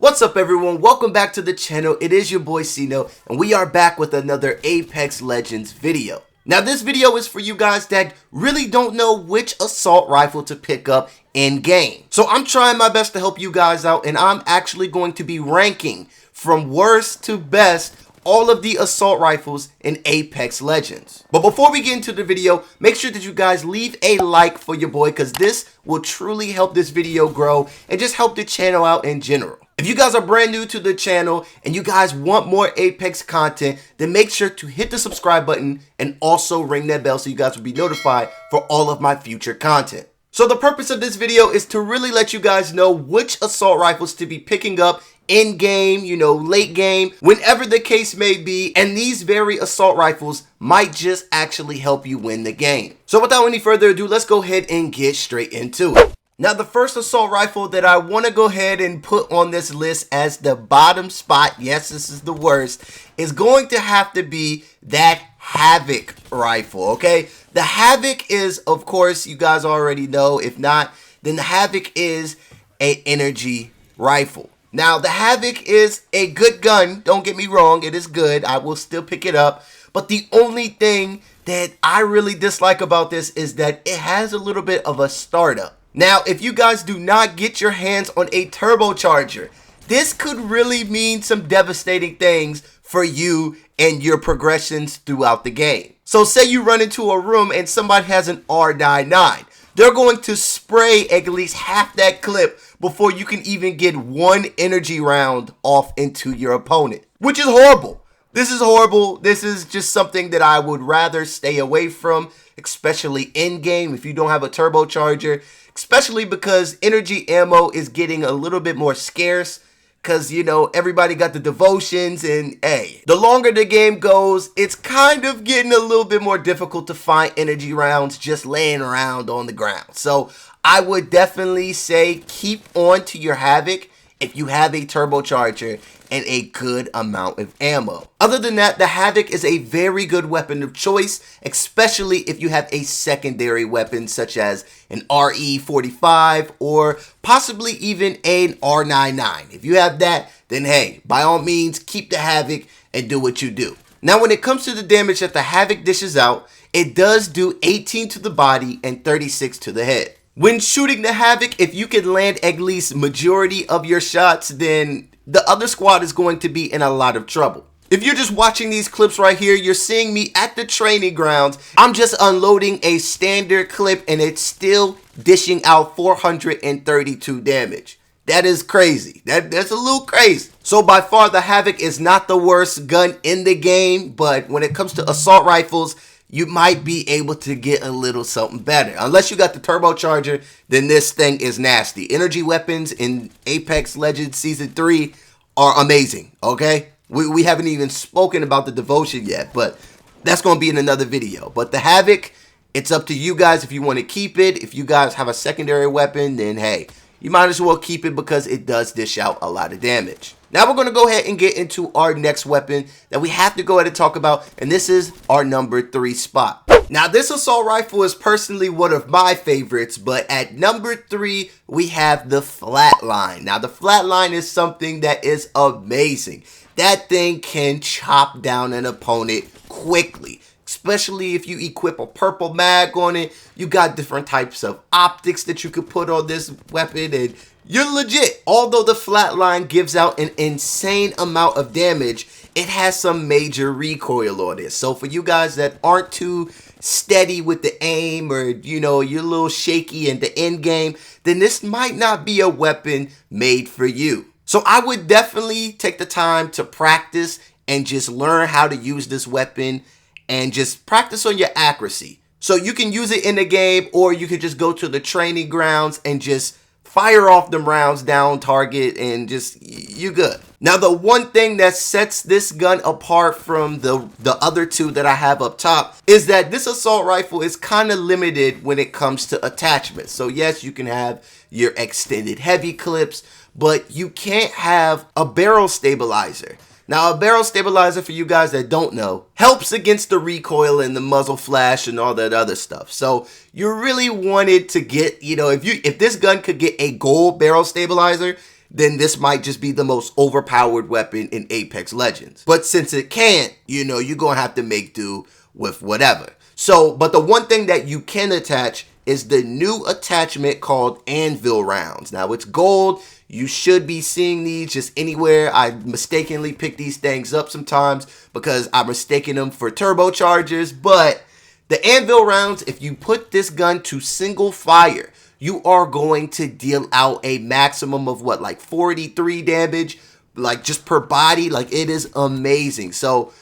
What's up everyone, welcome back to the channel. It is your boy Cino and we are back with another Apex Legends video. Now this video is for you guys that really don't know which assault rifle to pick up in game. So I'm trying my best to help you guys out and I'm actually going to be ranking from worst to best all of the assault rifles in Apex Legends. But before we get into the video, make sure that you guys leave a like for your boy because this will truly help this video grow and just help the channel out in general. If you guys are brand new to the channel and you guys want more Apex content, then make sure to hit the subscribe button and also ring that bell so you guys will be notified for all of my future content. So the purpose of this video is to really let you guys know which assault rifles to be picking up in game, late game, whenever the case may be, and these very assault rifles might just actually help you win the game. So without any further ado, let's go ahead and get straight into it. Now the first assault rifle that I want to go ahead and put on this list as the bottom spot, yes this is the worst, is going to have to be that Havoc rifle, okay? The Havoc is, of course, you guys already know, if not, then the Havoc is an energy rifle. Now the Havoc is a good gun, don't get me wrong, it is good, I will still pick it up, but the only thing that I really dislike about this is that it has a little bit of a startup. Now, if you guys do not get your hands on a turbocharger, this could really mean some devastating things for you and your progressions throughout the game. So say you run into a room and somebody has an R99. They're going to spray at least half that clip before you can even get one energy round off into your opponent, which is horrible. This is horrible. This is just something that I would rather stay away from, especially in game if you don't have a turbocharger. Especially because energy ammo is getting a little bit more scarce because, everybody got the devotions and, hey, the longer the game goes, it's kind of getting a little bit more difficult to find energy rounds just laying around on the ground. So I would definitely say keep on to your Havoc if you have a turbocharger and a good amount of ammo. Other than that, the Havoc is a very good weapon of choice, especially if you have a secondary weapon such as an RE45 or possibly even an R99. If you have that, then hey, by all means, keep the Havoc and do what you do. Now, when it comes to the damage that the Havoc dishes out, it does do 18 to the body and 36 to the head. When shooting the Havoc, if you can land at least majority of your shots, then the other squad is going to be in a lot of trouble. If you're just watching these clips right here, you're seeing me at the training grounds. I'm just unloading a standard clip and it's still dishing out 432 damage. That is crazy. That's a little crazy. So by far the Havoc is not the worst gun in the game, but when it comes to assault rifles, you might be able to get a little something better. Unless you got the turbocharger, then this thing is nasty. Energy weapons in Apex Legends Season 3 are amazing, okay? We haven't even spoken about the devotion yet, but that's going to be in another video. But the Havoc, it's up to you guys if you want to keep it. If you guys have a secondary weapon, then hey, you might as well keep it because it does dish out a lot of damage. Now we're going to go ahead and get into our next weapon that we have to go ahead and talk about, and this is our number 3 spot. Now this assault rifle is personally one of my favorites, but at number 3 we have the flatline. Now the flatline is something that is amazing. That thing can chop down an opponent quickly. Especially if you equip a purple mag on it, you got different types of optics that you could put on this weapon and you're legit. Although the flatline gives out an insane amount of damage, it has some major recoil on it. So for you guys that aren't too steady with the aim or, you're a little shaky in the end game, then this might not be a weapon made for you. So I would definitely take the time to practice and just learn how to use this weapon and just practice on your accuracy. So you can use it in the game or you could just go to the training grounds and just fire off them rounds down target and just, you good. Now the one thing that sets this gun apart from the other two that I have up top is that this assault rifle is kind of limited when it comes to attachments. So yes, you can have your extended heavy clips, but you can't have a barrel stabilizer. Now, a barrel stabilizer, for you guys that don't know, helps against the recoil and the muzzle flash and all that other stuff. So you really wanted to get, if this gun could get a gold barrel stabilizer, then this might just be the most overpowered weapon in Apex Legends. But since it can't, you know, you're gonna have to make do with whatever. So, but the one thing that you can attach is the new attachment called anvil rounds. Now it's gold. You should be seeing these just anywhere. I mistakenly pick these things up sometimes because I'm mistaking them for turbochargers. But the anvil rounds, if you put this gun to single fire, you are going to deal out a maximum of what, like 43 damage, like just per body. Like, it is amazing. So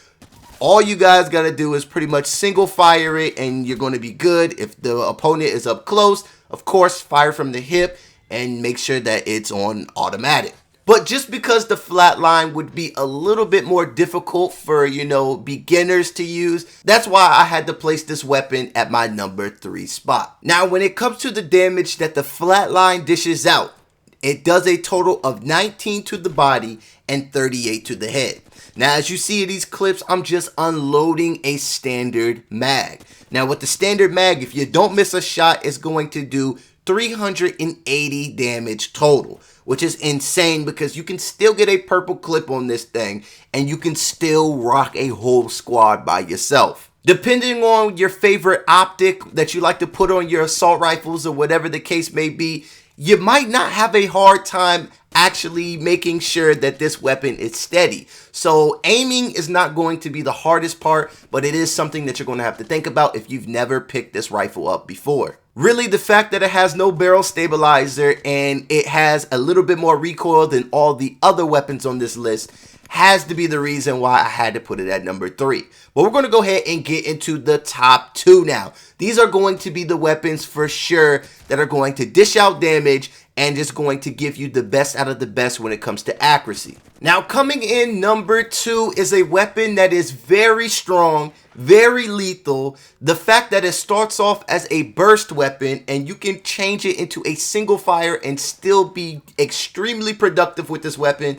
all you guys got to do is pretty much single fire it and you're going to be good. If the opponent is up close, of course, fire from the hip and make sure that it's on automatic. But just because the flatline would be a little bit more difficult for, you know, beginners to use, that's why I had to place this weapon at my number 3 spot. Now, when it comes to the damage that the flatline dishes out, it does a total of 19 to the body and 38 to the head. Now, as you see in these clips, I'm just unloading a standard mag. Now, with the standard mag, if you don't miss a shot, it's going to do 380 damage total, which is insane because you can still get a purple clip on this thing and you can still rock a whole squad by yourself. Depending on your favorite optic that you like to put on your assault rifles or whatever the case may be, you might not have a hard time actually making sure that this weapon is steady. So aiming is not going to be the hardest part, but it is something that you're going to have to think about if you've never picked this rifle up before. Really, the fact that it has no barrel stabilizer and it has a little bit more recoil than all the other weapons on this list has to be the reason why I had to put it at number 3. But we're going to go ahead and get into the top 2 now. These are going to be the weapons for sure that are going to dish out damage and just going to give you the best out of the best when it comes to accuracy. Now, coming in number 2 is a weapon that is very strong, very lethal. The fact that it starts off as a burst weapon and you can change it into a single fire and still be extremely productive with this weapon.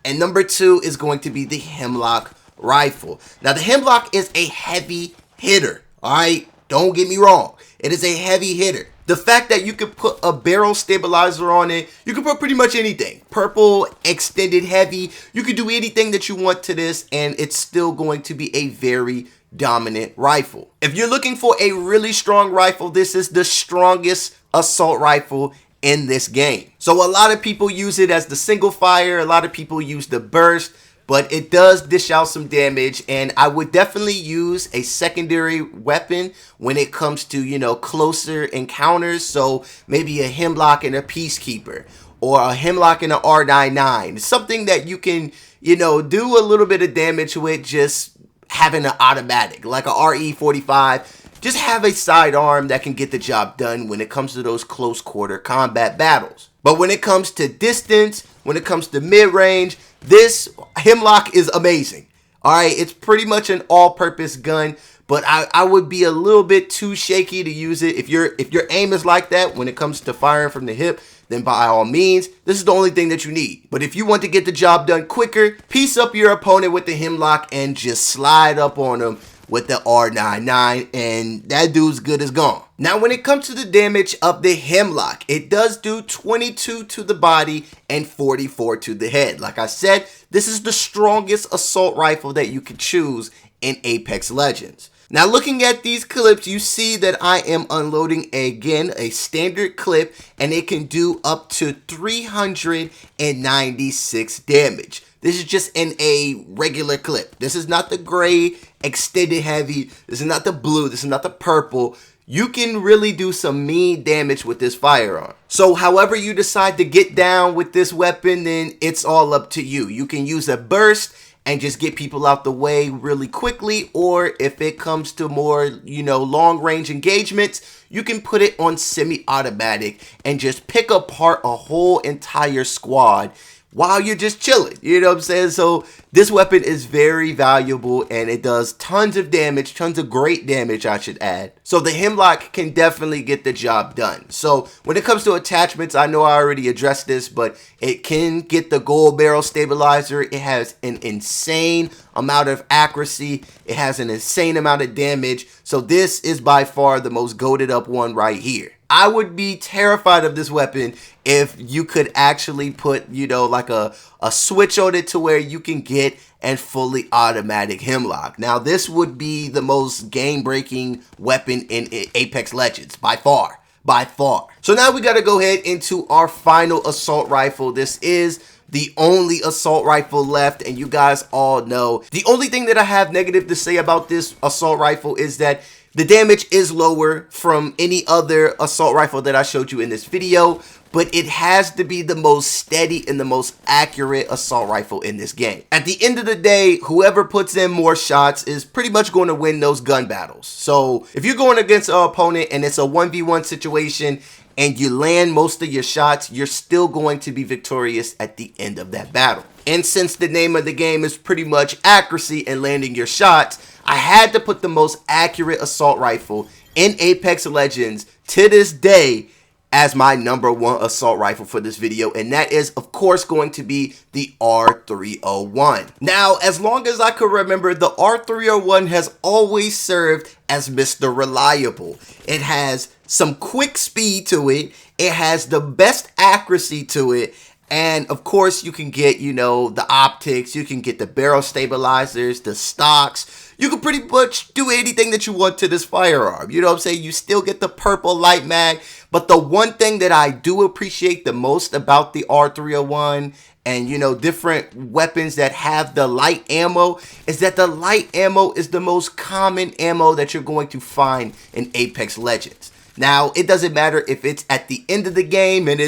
And number 2 is going to be the hemlock rifle. Now, the hemlock is a heavy hitter. All right, don't get me wrong. It is a heavy hitter. The fact that you could put a barrel stabilizer on it, you can put pretty much anything. Purple, extended heavy, you can do anything that you want to this and it's still going to be a very dominant rifle. If you're looking for a really strong rifle, this is the strongest assault rifle in this game. So a lot of people use it as the single fire, a lot of people use the burst, but it does dish out some damage, and I would definitely use a secondary weapon when it comes to, you know, closer encounters. So maybe a hemlock and a peacekeeper, or a hemlock and an R99, something that you can, you know, do a little bit of damage with just having an automatic, like a RE45. Just have a sidearm that can get the job done when it comes to those close quarter combat battles. But when it comes to distance, when it comes to mid-range, this hemlock is amazing. All right, it's pretty much an all-purpose gun, but I would be a little bit too shaky to use it. If your aim is like that when it comes to firing from the hip, then by all means, this is the only thing that you need. But if you want to get the job done quicker, piece up your opponent with the hemlock and just slide up on them with the R99, and that dude's good as gone. Now, when it comes to the damage of the hemlock, it does do 22 to the body and 44 to the head. Like I said, this is the strongest assault rifle that you could choose in Apex Legends. Now, looking at these clips, you see that I am unloading, again, a standard clip, and it can do up to 396 damage. This is just in a regular clip. This is not the gray extended heavy. This is not the blue. This is not the purple. You can really do some mean damage with this firearm. So however you decide to get down with this weapon, then it's all up to you. You can use a burst and just get people out the way really quickly, or if it comes to more, you know, long range engagements, you can put it on semi-automatic and just pick apart a whole entire squad while you're just chilling, you know what I'm saying? So this weapon is very valuable and it does tons of damage, tons of great damage, I should add. So the hemlock can definitely get the job done. So when it comes to attachments, I know I already addressed this, but it can get the gold barrel stabilizer. It has an insane amount of accuracy. It has an insane amount of damage. So this is by far the most goated up one right here. I would be terrified of this weapon if you could actually put, you know, like a switch on it to where you can get a fully automatic hemlock. Now, this would be the most game-breaking weapon in Apex Legends, by far. By far. So now we got to go ahead into our final assault rifle. This is the only assault rifle left, and you guys all know the only thing that I have negative to say about this assault rifle is that the damage is lower from any other assault rifle that I showed you in this video, but it has to be the most steady and the most accurate assault rifle in this game. At the end of the day, whoever puts in more shots is pretty much going to win those gun battles. So if you're going against an opponent and it's a 1v1 situation and you land most of your shots, you're still going to be victorious at the end of that battle. And since the name of the game is pretty much accuracy and landing your shots, I had to put the most accurate assault rifle in Apex Legends to this day as my #1 assault rifle for this video, and that is of course going to be the R301. Now, as long as I could remember, the R301 has always served as Mr. Reliable. It has some quick speed to it, it has the best accuracy to it, and of course you can get, you know, the optics, you can get the barrel stabilizers, the stocks. You can pretty much do anything that you want to this firearm. You know what I'm saying? You still get the purple light mag. But the one thing that I do appreciate the most about the R301 and, you know, different weapons that have the light ammo is that the light ammo is the most common ammo that you're going to find in Apex Legends. Now, it doesn't matter if it's at the end of the game and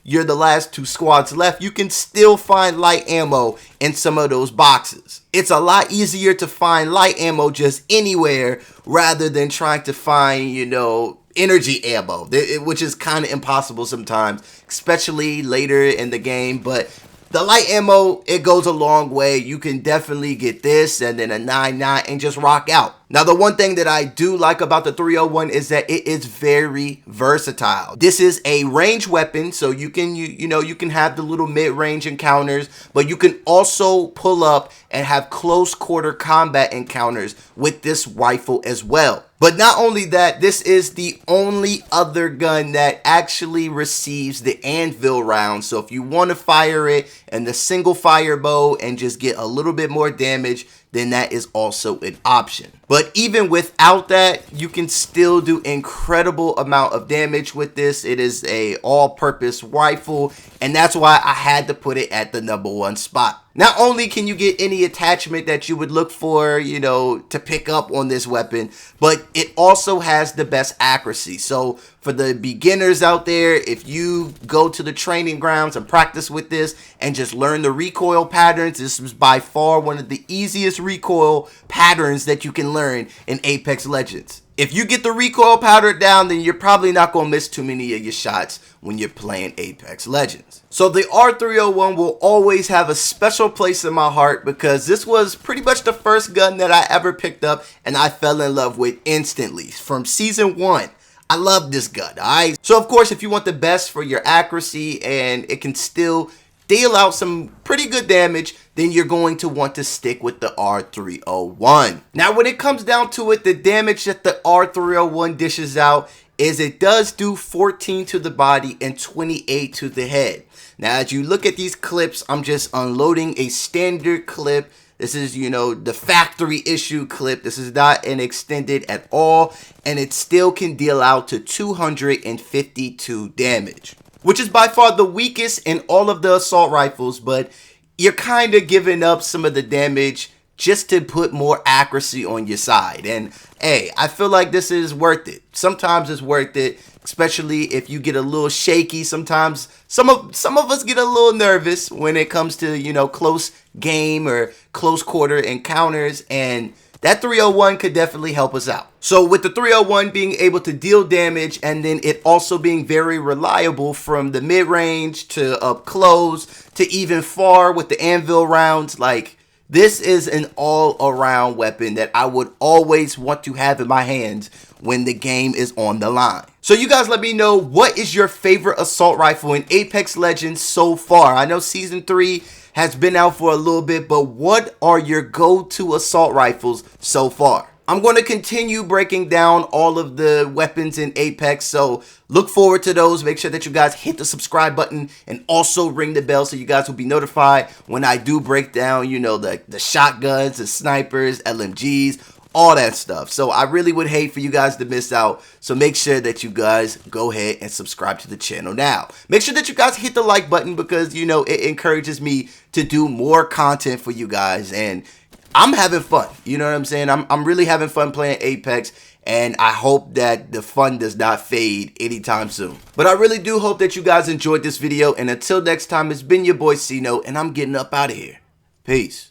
you're the last 2 squads left, you can still find light ammo in some of those boxes. It's a lot easier to find light ammo just anywhere rather than trying to find, you know, energy ammo, which is kind of impossible sometimes, especially later in the game. But the light ammo, it goes a long way. You can definitely get this and then a 9.9 and just rock out. Now, the one thing that I do like about the 301 is that it is very versatile. This is a range weapon, so you can, you know, you can have the little mid-range encounters, but you can also pull up and have close quarter combat encounters with this rifle as well. But not only that, this is the only other gun that actually receives the anvil round. So if you want to fire it in the single fire mode and just get a little bit more damage, then that is also an option. But even without that, you can still do incredible amount of damage with this. It is a all-purpose rifle, and that's why I had to put it at the #1 spot. Not only can you get any attachment that you would look for, you know, to pick up on this weapon, but it also has the best accuracy. So for the beginners out there, if you go to the training grounds and practice with this and just learn the recoil patterns, this is by far one of the easiest recoil patterns that you can learn in Apex Legends. If you get the recoil pattern down, then you're probably not going to miss too many of your shots when you're playing Apex Legends. So the R301 will always have a special place in my heart because this was pretty much the first gun that I ever picked up and I fell in love with instantly from Season 1. I love this gun, alright? So of course, if you want the best for your accuracy and it can still deal out some pretty good damage, then you're going to want to stick with the R301. Now, when it comes down to it, the damage that the R301 dishes out is it does do 14 to the body and 28 to the head. Now, as you look at these clips, I'm just unloading a standard clip. This is, you know, the factory issue clip. This is not an extended at all, and it still can deal out to 252 damage, which is by far the weakest in all of the assault rifles, but you're kind of giving up some of the damage just to put more accuracy on your side. And hey, I feel like this is worth it. Sometimes it's worth it, especially if you get a little shaky. Sometimes some of us get a little nervous when it comes to, you know, close game or close quarter encounters, and that 301 could definitely help us out. So with the 301 being able to deal damage and then it also being very reliable from the mid-range to up close to even far with the anvil rounds, like, this is an all-around weapon that I would always want to have in my hands when the game is on the line. So you guys let me know, what is your favorite assault rifle in Apex Legends so far? I know Season 3 has been out for a little bit, but what are your go-to assault rifles so far? I'm going to continue breaking down all of the weapons in Apex, so look forward to those. Make sure that you guys hit the subscribe button and also ring the bell so you guys will be notified when I do break down, you know, the shotguns, the snipers, LMGs, all that stuff. So I really would hate for you guys to miss out. So make sure that you guys go ahead and subscribe to the channel now. Make sure that you guys hit the like button because, you know, it encourages me to do more content for you guys. And I'm having fun. You know what I'm saying? I'm really having fun playing Apex. And I hope that the fun does not fade anytime soon. But I really do hope that you guys enjoyed this video. And until next time, it's been your boy Cino, and I'm getting up out of here. Peace.